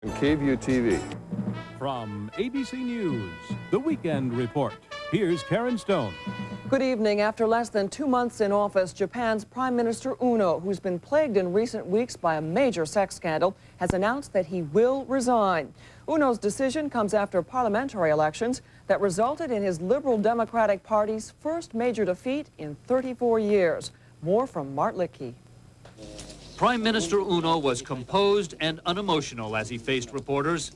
And KVEW TV. From ABC News, The Weekend Report. Here's Karen Stone. Good evening. After less than 2 months in office, Japan's Prime Minister Uno, who's been plagued in recent weeks by a major sex scandal, has announced that he will resign. Uno's decision comes after parliamentary elections that resulted in his Liberal Democratic Party's first major defeat in 34 years. More from Mart Litkey. Prime Minister Uno was composed and unemotional as he faced reporters.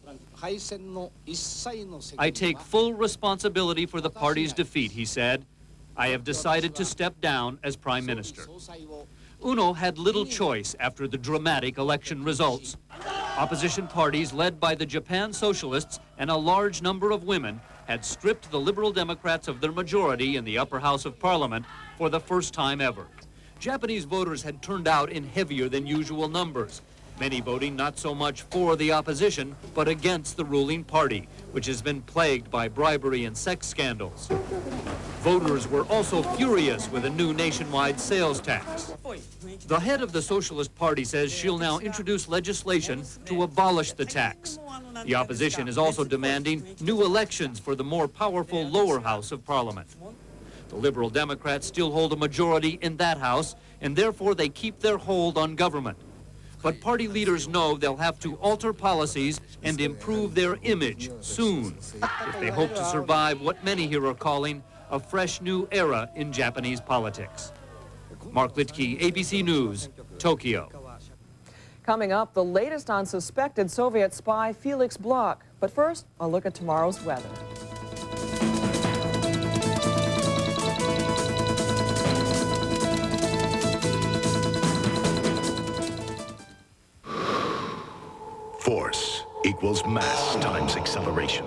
I take full responsibility for the party's defeat, he said. I have decided to step down as Prime Minister. Uno had little choice after the dramatic election results. Opposition parties led by the Japan Socialists and a large number of women had stripped the Liberal Democrats of their majority in the upper house of Parliament for the first time ever. Japanese voters had turned out in heavier than usual numbers, many voting not so much for the opposition, but against the ruling party, which has been plagued by bribery and sex scandals. Voters were also furious with a new nationwide sales tax. The head of the Socialist Party says she'll now introduce legislation to abolish the tax. The opposition is also demanding new elections for the more powerful lower house of Parliament. The Liberal Democrats still hold a majority in that house, and therefore they keep their hold on government. But party leaders know they'll have to alter policies and improve their image soon if they hope to survive what many here are calling a fresh new era in Japanese politics. Mark Litkey, ABC News, Tokyo. Coming up, the latest on suspected Soviet spy Felix Bloch. But first, a look at tomorrow's weather. Force equals mass times acceleration.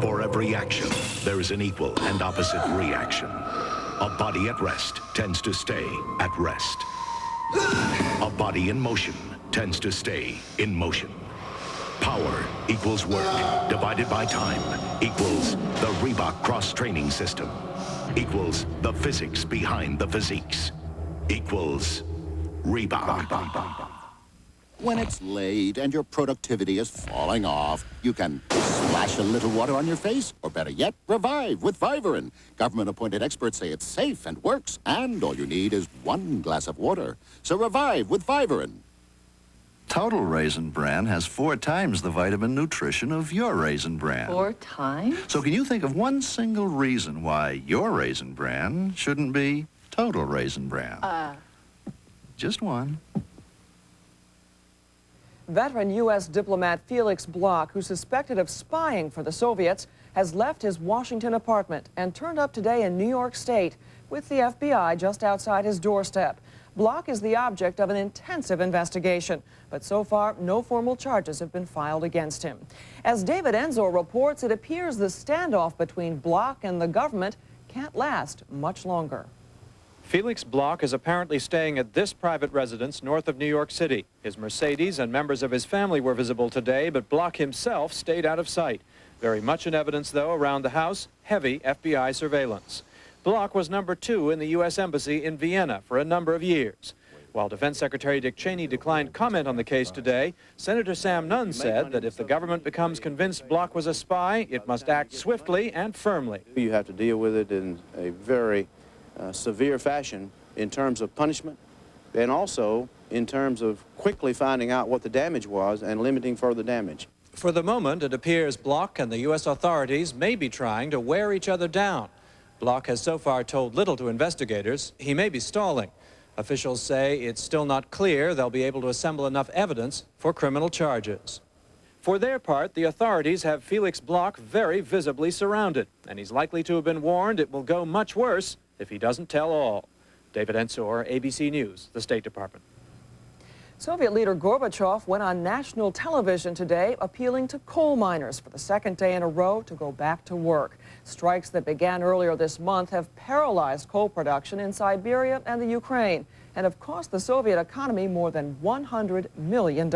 For every action, there is an equal and opposite reaction. A body at rest tends to stay at rest. A body in motion tends to stay in motion. Power equals work divided by time equals the Reebok cross-training system equals the physics behind the physiques equals Reebok. When it's late and your productivity is falling off, you can splash a little water on your face, or better yet, revive with Vivarin. Government-appointed experts say it's safe and works, and all you need is 1 glass of water. So revive with Vivarin. Total Raisin Bran has 4 times the vitamin nutrition of your Raisin Bran. 4 times? So can you think of one single reason why your Raisin Bran shouldn't be Total Raisin Bran? Just one. Veteran U.S. diplomat Felix Bloch, who's suspected of spying for the Soviets, has left his Washington apartment and turned up today in New York State with the FBI just outside his doorstep. Bloch is the object of an intensive investigation, but so far no formal charges have been filed against him. As David Enzo reports, it appears the standoff between Bloch and the government can't last much longer. Felix Bloch is apparently staying at this private residence north of New York City. His Mercedes and members of his family were visible today, but Bloch himself stayed out of sight. Very much in evidence, though, around the house, heavy FBI surveillance. Bloch was number 2 in the U.S. Embassy in Vienna for a number of years. While Defense Secretary Dick Cheney declined comment on the case today, Senator Sam Nunn said that if the government becomes convinced Bloch was a spy, it must act swiftly and firmly. You have to deal with it in a very severe fashion in terms of punishment and also in terms of quickly finding out what the damage was and limiting further damage. For the moment, it appears Bloch and the U.S. authorities may be trying to wear each other down. Bloch has so far told little to investigators. He may be stalling. Officials say it's still not clear they'll be able to assemble enough evidence for criminal charges. For their part, the authorities have Felix Bloch very visibly surrounded, and he's likely to have been warned it will go much worse if he doesn't tell all. David Ensor, ABC News, the State Department. Soviet leader Gorbachev went on national television today appealing to coal miners for the 2nd day in a row to go back to work. Strikes that began earlier this month have paralyzed coal production in Siberia and the Ukraine and have cost the Soviet economy more than $100 million.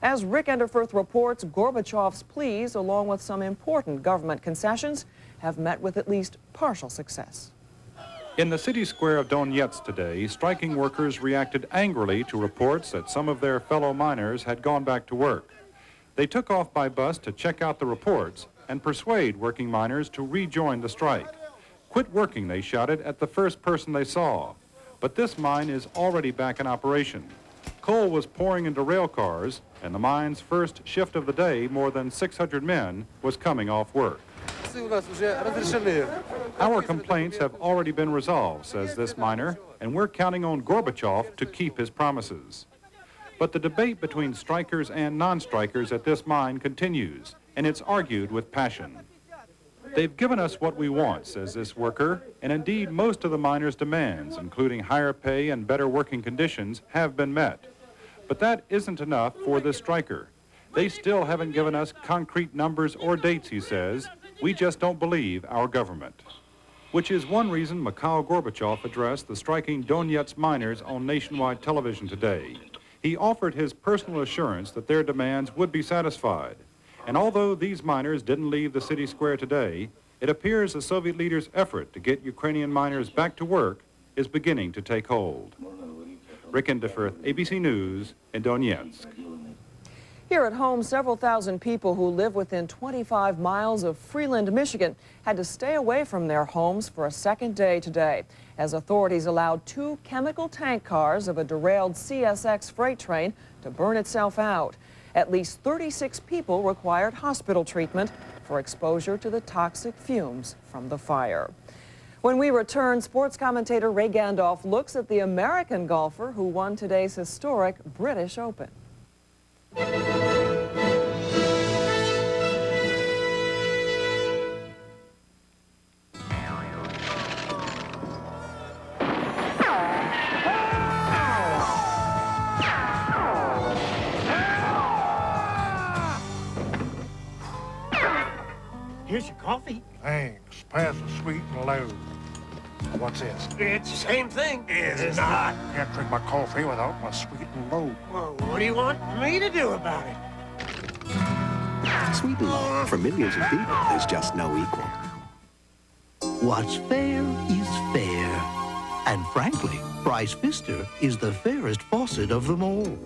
As Rick Enderfirth reports, Gorbachev's pleas, along with some important government concessions, have met with at least partial success. In the city square of Donetsk today, striking workers reacted angrily to reports that some of their fellow miners had gone back to work. They took off by bus to check out the reports and persuade working miners to rejoin the strike. Quit working, they shouted at the first person they saw. But this mine is already back in operation. Coal was pouring into rail cars, and the mine's first shift of the day, more than 600 men, was coming off work. Our complaints have already been resolved, says this miner, and we're counting on Gorbachev to keep his promises. But the debate between strikers and non-strikers at this mine continues, and it's argued with passion. They've given us what we want, says this worker, and indeed most of the miners' demands, including higher pay and better working conditions, have been met. But that isn't enough for this striker. They still haven't given us concrete numbers or dates, he says. We just don't believe our government. Which is one reason Mikhail Gorbachev addressed the striking Donetsk miners on nationwide television today. He offered his personal assurance that their demands would be satisfied. And although these miners didn't leave the city square today, it appears the Soviet leaders' effort to get Ukrainian miners back to work is beginning to take hold. Rick Indifferth, ABC News in Donetsk. Here at home, several thousand people who live within 25 miles of Freeland, Michigan, had to stay away from their homes for a second day today, as authorities allowed 2 chemical tank cars of a derailed CSX freight train to burn itself out. At least 36 people required hospital treatment for exposure to the toxic fumes from the fire. When we return, sports commentator Ray Gandolf looks at the American golfer who won today's historic British Open. Here's your coffee. Thanks. Pass the sweet and low. What's this? It's the same thing. It's not. Can't drink my coffee without my sweet and low. Well, what do you want me to do about it? Sweet and low. For millions of people, there's just no equal. What's fair is fair. And frankly, Bryce Pfister is the fairest faucet of them all.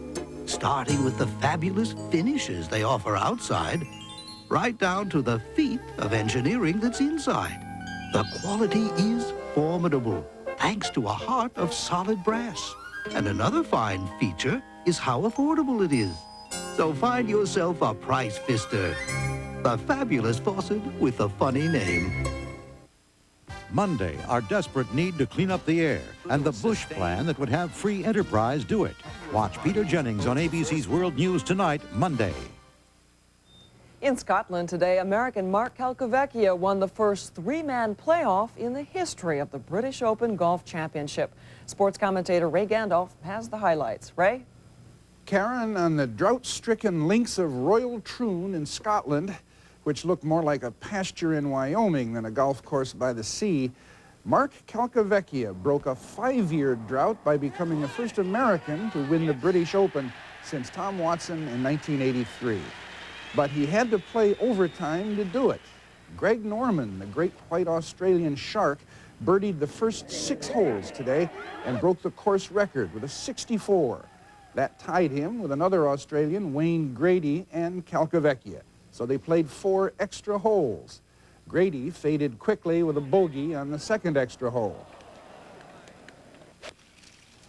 Starting with the fabulous finishes they offer outside, right down to the feat of engineering that's inside. The quality is formidable, thanks to a heart of solid brass. And another fine feature is how affordable it is. So find yourself a Price Pfister, the fabulous faucet with a funny name. Monday, our desperate need to clean up the air, and the Bush plan that would have free enterprise do it. Watch Peter Jennings on ABC's World News Tonight, Monday. In Scotland today, American Mark Calcavecchia won the first 3-man playoff in the history of the British Open Golf Championship. Sports commentator Ray Gandolf has the highlights. Ray? Karen, on the drought-stricken links of Royal Troon in Scotland, which look more like a pasture in Wyoming than a golf course by the sea, Mark Calcavecchia broke a 5-year drought by becoming the first American to win the British Open since Tom Watson in 1983. But he had to play overtime to do it. Greg Norman, the great white Australian shark, birdied the first 6 holes today and broke the course record with a 64. That tied him with another Australian, Wayne Grady, and Calcavecchia. So they played 4 extra holes. Grady faded quickly with a bogey on the second extra hole.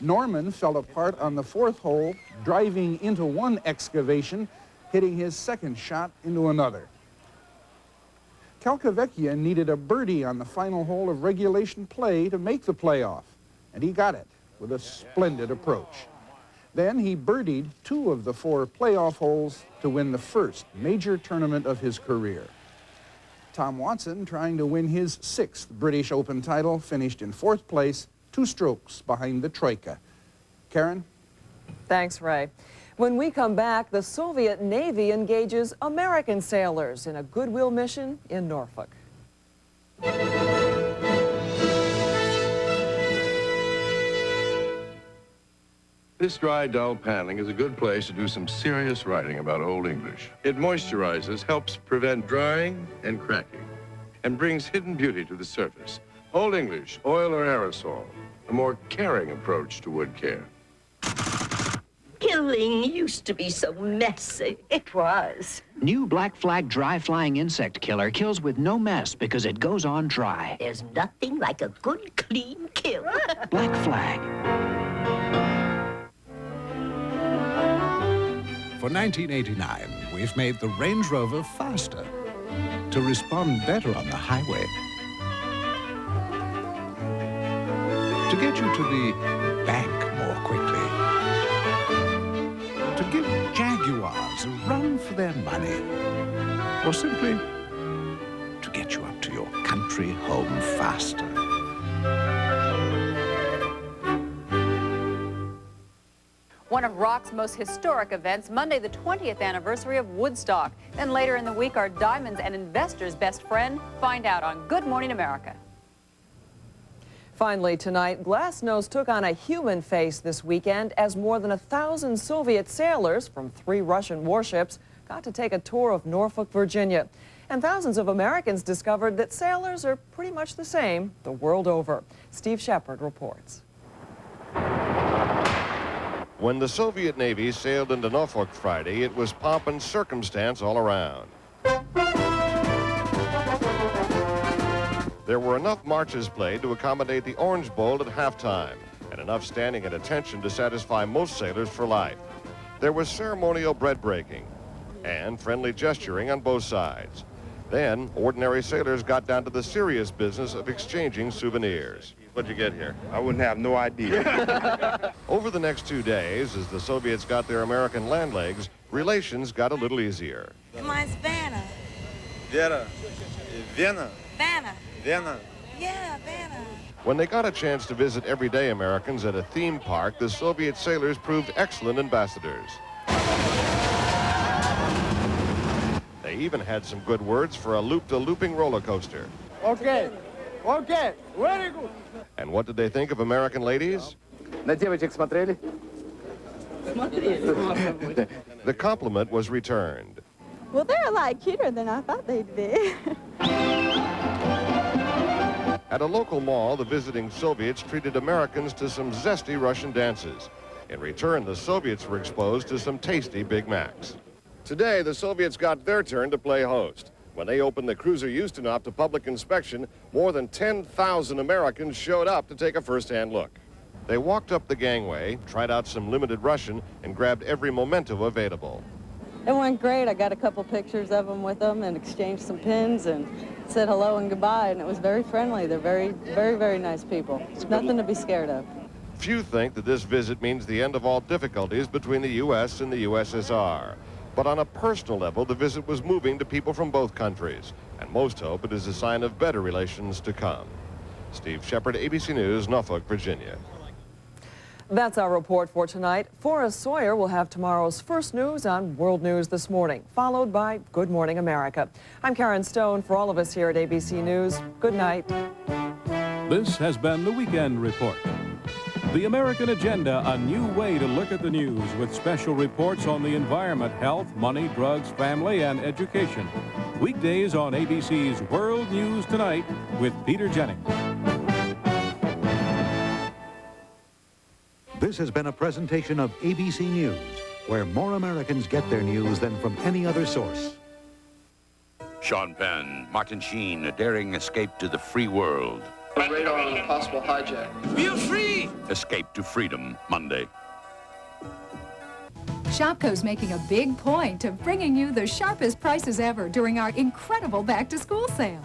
Norman fell apart on the 4th hole, driving into one excavation, hitting his second shot into another. Calcavecchia needed a birdie on the final hole of regulation play to make the playoff, and he got it with a splendid approach. Then he birdied 2 of the 4 playoff holes to win the first major tournament of his career. Tom Watson, trying to win his 6th British Open title, finished in 4th place, 2 strokes behind the Troika. Karen? Thanks, Ray. When we come back, the Soviet Navy engages American sailors in a goodwill mission in Norfolk. This dry, dull paneling is a good place to do some serious writing about Old English. It moisturizes, helps prevent drying and cracking, and brings hidden beauty to the surface. Old English, oil or aerosol, a more caring approach to wood care. Can Grilling used to be so messy. It was. New Black Flag Dry Flying Insect Killer kills with no mess because it goes on dry. There's nothing like a good, clean kill. Black Flag. For 1989, we've made the Range Rover faster to respond better on the highway, to get you to the bank more quickly, to give Jaguars a run for their money, or simply to get you up to your country home faster. One of rock's most historic events, Monday, the 20th anniversary of Woodstock. Then later in the week, our diamonds and investors' best friend. Find out on Good Morning America. Finally tonight, Glasnost took on a human face this weekend as more than 1,000 Soviet sailors from 3 Russian warships got to take a tour of Norfolk, Virginia. And thousands of Americans discovered that sailors are pretty much the same the world over. Steve Shepard reports. When the Soviet Navy sailed into Norfolk Friday, it was pomp and circumstance all around. There were enough marches played to accommodate the Orange Bowl at halftime, and enough standing at attention to satisfy most sailors for life. There was ceremonial bread breaking and friendly gesturing on both sides. Then, ordinary sailors got down to the serious business of exchanging souvenirs. What'd you get here? I wouldn't have no idea. Over the next 2 days, as the Soviets got their American land legs, relations got a little easier. Mine's Vanna. Vera. Vienna. Vanna. Vienna. Yeah, Vanna. When they got a chance to visit everyday Americans at a theme park, the Soviet sailors proved excellent ambassadors. They even had some good words for a loop-to-looping roller coaster. Okay. Okay. Very good. And what did they think of American ladies? На девочек смотрели? The compliment was returned. Well, they're a lot cuter than I thought they'd be. At a local mall, the visiting Soviets treated Americans to some zesty Russian dances. In return, the Soviets were exposed to some tasty Big Macs. Today, the Soviets got their turn to play host. When they opened the cruiser Ustinov to public inspection, more than 10,000 Americans showed up to take a first-hand look. They walked up the gangway, tried out some limited Russian, and grabbed every memento available. It went great. I got a couple pictures of them with them and exchanged some pins and said hello and goodbye, and it was very friendly. They're very, very, very nice people. Nothing to be scared of. Few think that this visit means the end of all difficulties between the U.S. and the USSR. But on a personal level, the visit was moving to people from both countries, and most hope it is a sign of better relations to come. Steve Shepard, ABC News, Norfolk, Virginia. That's our report for tonight. Forrest Sawyer will have tomorrow's first news on World News This Morning, followed by Good Morning America. I'm Karen Stone. For all of us here at ABC News, good night. This has been the Weekend Report. The American Agenda, a new way to look at the news with special reports on the environment, health, money, drugs, family, and education. Weekdays on ABC's World News Tonight with Peter Jennings. This has been a presentation of ABC News, where more Americans get their news than from any other source. Sean Penn, Martin Sheen, a daring escape to the free world. Radar on a possible hijack. Feel free! Escape to freedom, Monday. Shopko's making a big point of bringing you the sharpest prices ever during our incredible back-to-school sale.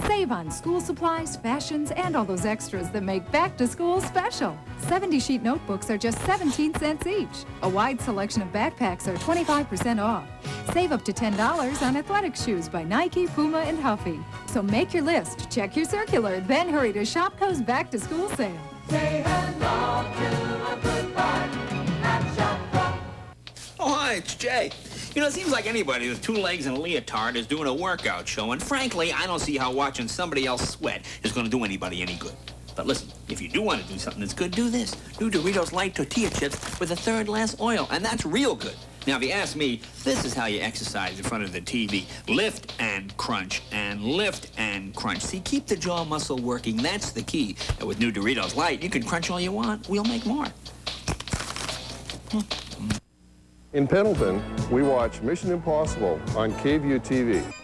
Save on school supplies, fashions, and all those extras that make back-to-school special. 70-sheet notebooks are just 17 cents each. A wide selection of backpacks are 25% off. Save up to $10 on athletic shoes by Nike, Puma, and Huffy. So make your list, check your circular, then hurry to Shopko's back-to-school sale. Say hello to a good part at Shopko. Oh, hi, it's Jay. You know, it seems like anybody with 2 legs and a leotard is doing a workout show, and frankly, I don't see how watching somebody else sweat is going to do anybody any good. But listen, if you do want to do something that's good, do this. Do Doritos Light Tortilla Chips with a third less oil, and that's real good. Now, if you ask me, this is how you exercise in front of the TV. Lift and crunch, and lift and crunch. See, keep the jaw muscle working. That's the key. And with new Doritos Light, you can crunch all you want. We'll make more. In Pendleton, we watch Mission Impossible on KVEW TV.